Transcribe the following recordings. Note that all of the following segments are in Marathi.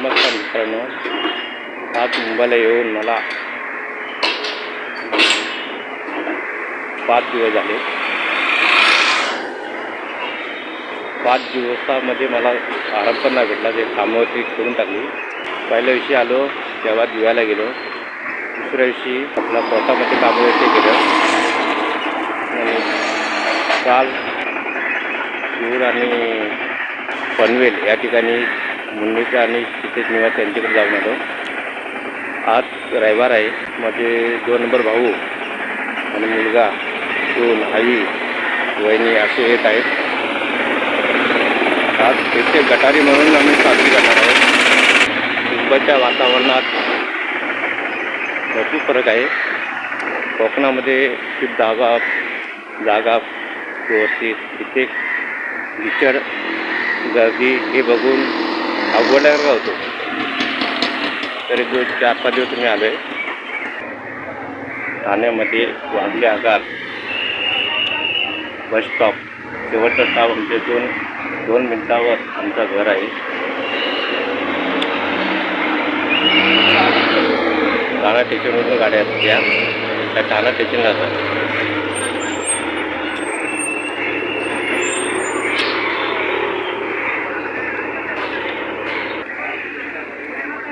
नमस्कार मित्रांनो, आज मुंबईला येऊन मला 5 दिवस झाले. 5 दिवसामध्ये मला आराम पण नाही भेटला. ते कामावरती करून टाकली. पहिल्या दिवशी आलो तेव्हा दिवायला गेलो. दुसऱ्या दिवशी आपला स्वतःमध्ये कामावरती गेलो आणि काल शिरूर आणि पनवेल या ठिकाणी मुन्नीचा आणि तिथेच निवास त्यांच्याकडे जाऊन आलो. आज रविवार आहे. माझे 2 नंबर भाऊ आणि मुलगा, सून, आई, वहिनी असे येत आहेत. आज तिथे गटारी म्हणून आम्ही साजरी करणार आहोत. मुंबईच्या वातावरणात भरपूर फरक आहे. कोकणामध्ये खूप जागा व्यवस्थित, तिथे विचड गर्दी हे बघून अवघडल्यासारखा होतो. तरी 4-5 दिवस मी आलो आहे. ठाण्यामध्ये वाघले आगार बस स्टॉप, शेवटचा स्टॉप आमच्या 2 मिनिटावर आमचं घर आहे. ठाणा स्टेशनवरून गाड्या असत्या त्या ठाणा स्टेशनला जातात.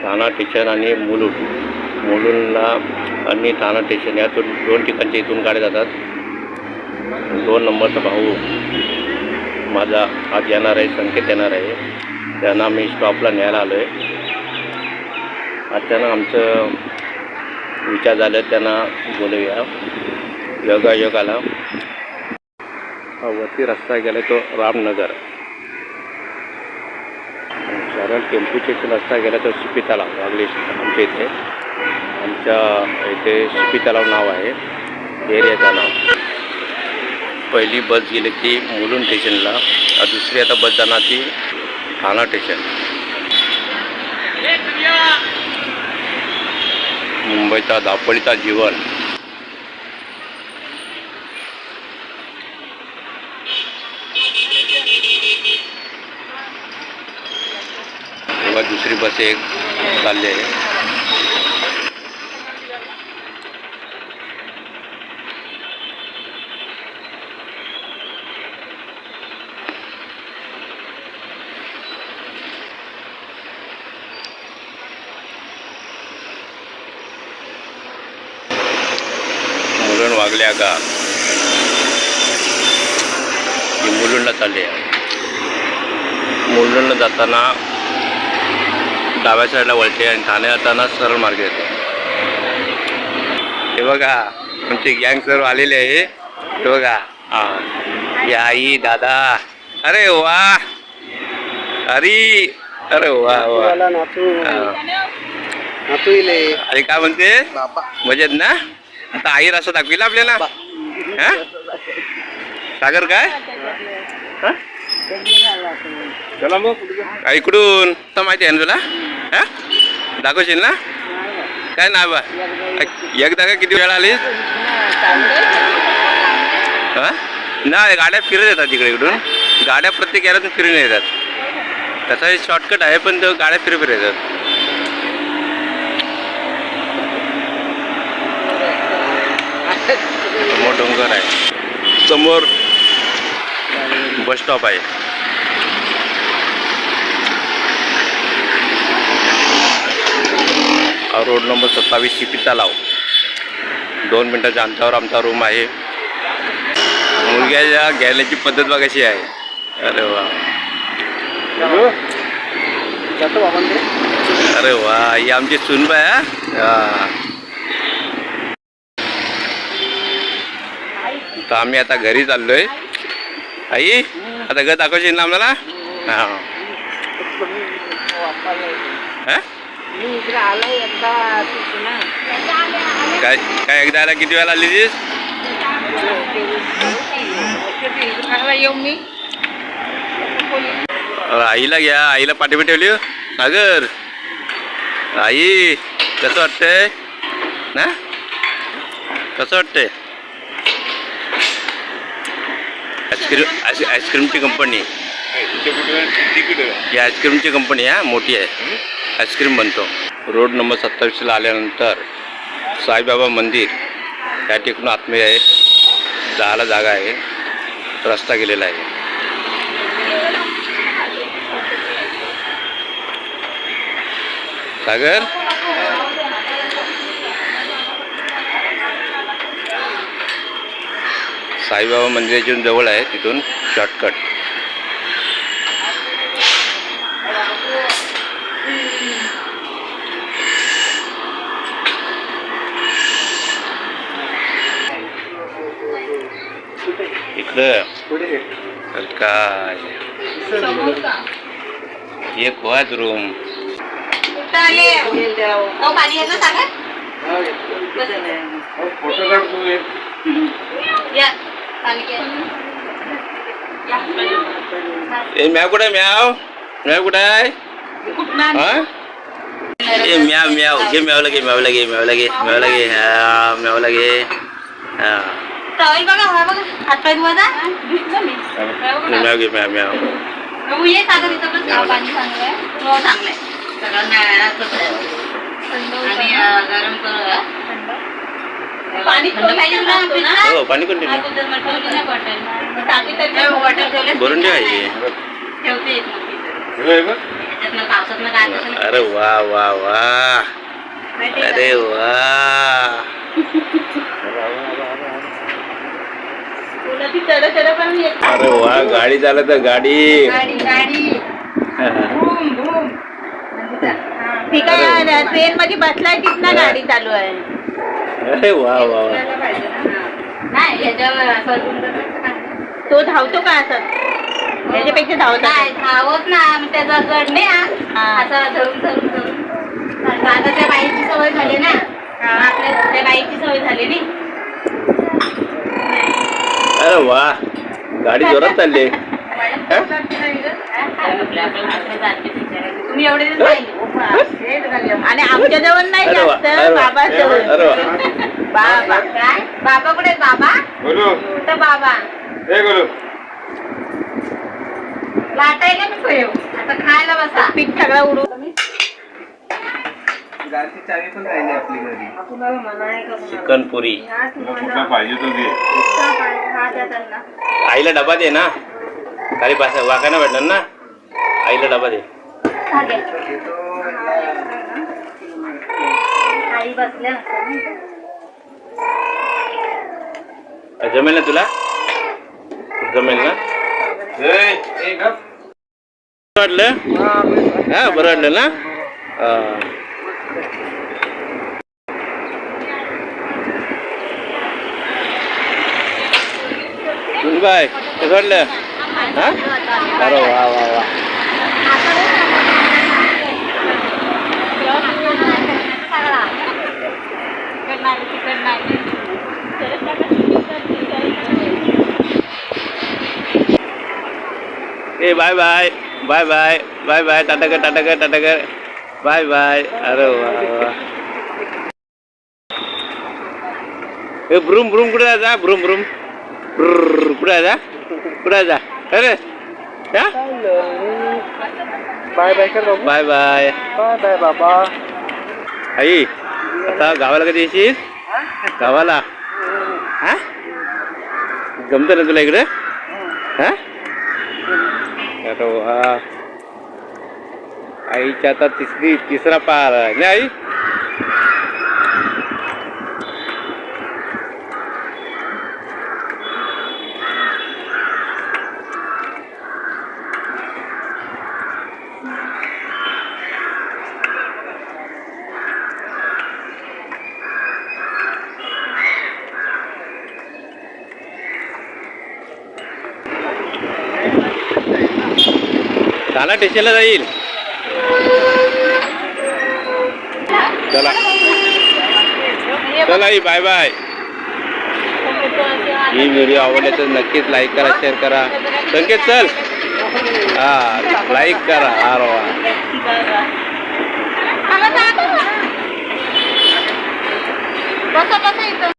ठाणा स्टेशन आणि मुलुंडला आणि ठाणा स्टेशन या 2 ठिकाणच्या इथून गाड्या जातात. 2 नंबरचा भाऊ माझा आज येणार आहे, संकेत येणार आहे. त्यांना मी स्टॉपला न्यायला आलो आहे. अचानक आमचं विचार झालं त्यांना बोलूया. योगायोग आला. वरती रस्ता गेला तो रामनगर. सरळ टेम्पूचे रस्ता गेला तर शिपी तलाव वागले. आमच्या इथे शिपी तलाव नाव आहे एरियाचं नाव. पहिली बस गेली ती मुलुंड स्टेशनला, दुसरी आता बस जाणार ती ठाणा स्टेशन. मुंबईचा धावपळीचा जीवन. तेव्हा दुसरी बस एक चालली आहे. मुलुंड वागल्या का ही मुलुंडला चालली आहे. मुलुंडला जाताना डाव्या साईडला वळते आणि ठाणे जाताना सरळ मार्ग येते. हे बघा आमची गँग सर्व आलेली आहे. हे बघा या आई, दादा. अरे वा, अरे वा वा. अरे काय म्हणते, मजेत ना? आता आई रस्ता दाखविला आपल्याला. हा सागर काय चला मग इकडून तर माहिती आहे ना तुला? हा दाखवशील ना? काय ना बा एकदा का किती वेळा आलीस? हा नाही, गाड्या फिरत येतात तिकडे. इकडून गाड्या प्रत्येक याला फिरून येतात. त्याचा शॉर्टकट आहे पण तो गाड्या फिरत येतात. समोर डोंगर आहे, समोर बस स्टॉप आहे. रोड नंबर 27 शिपी तलाव. 2 मिनिटाच्या अंतरावर आमचा रूम आहे. मुलग्याच्या घ्यायची पद्धत बघ कशी आहे. अरे वा, अरे वा, ही आमची सुनबाई आहे. तर आम्ही आता घरी चाललोय. आई आता घर दाखवशील ना आम्हाला? हां काय काय एकदा आला किती वेळा आली तीस? आईला घ्या, आईला पाठीवर ठेवली. सागर आई कसं वाटतंय ना? कसं वाटतंय? आईस्क्रीमची कंपनी, ही आईस्क्रीमची कंपनी आहे, मोठी आहे. आईस्क्रीम बनतो. रोड नंबर 27ला आल्यानंतर साईबाबा मंदिर त्या ठिकाणी आत्मीय आहे. जायला जागा आहे, रस्ता गेलेला आहे. सागर साईबाबा मंदिराच्या जवळ आहे, तिथून शॉर्टकट. इकडं काय एक वाज रूम. ए म्याव कुठे म्याव म्याव कुठे आहे. ए म्याव म्याव घे म्याव लगे म्याव लगे म्याव लगे म्याव लगे हा म्याव लगे हा म्याव घे म्याव म्याव. हो पाणी कंटिन्यू भरून ठेवायची. अरे वा वा वा अरे वा. अरे वा गाडी चालत गाडी. ट्रेन मध्ये बसलाय तिथं गाडी चालू आहे. अरे वा वा. तो धावतो का असं त्याच्यापेक्षा धावत ना त्याचा गड नाही असं धरून धरून धरून. आता त्या बाईची सवय झाली ना, आपल्या त्या बाईची सवय झाली नाही. अरे वा गाडी जोरात चालली. तुम्ही एवढे दिवस पाहिले आणि आमच्या जवळ नाही जास्त बाबा जवळ. बाबा काय बाबा कुठे बाबा कुठं बाबा लाटायला नको येऊ. आता खायला बसा. पीठ सगळं उडू. चावी पण राहिली आपली घरी. चिकन पुरी पाहिजे तो घे. आईला डबा दे ना. खाली बसा वाकाना भेटणार ना. आईला डबा दे. आई बसल्या जमेल ना तुला. जमेल ना. वाटलं हा बरं वाटलं ना. बाय कसं वाटलं. हा अरे वा वा वा. ए bye bye bye bye bye bye. Tata कर टाटा कर टाटा कर बाय बाय. अरे वा वा. ए ब्रूम ब्रूम कुठे जा ब्रूम ब्रूम कुठे जा कुठे जा. अरे बाय बाय कर बाबू. बाय बाय बाय बाय बाबा. आई आता गावाला कधी येशील. गावाला हा जमतं ना तुला इकडे. हा अरे वा. आईच्या आता तिसरा पार आहे ना आई. चला स्टेशनला जाईल. चला चला आई बाय बाय. ही व्हिडिओ आवडली तर नक्कीच लाईक करा शेअर करा. संकेत चल हा लाईक करा. अरे वा. बसा बसा इथं.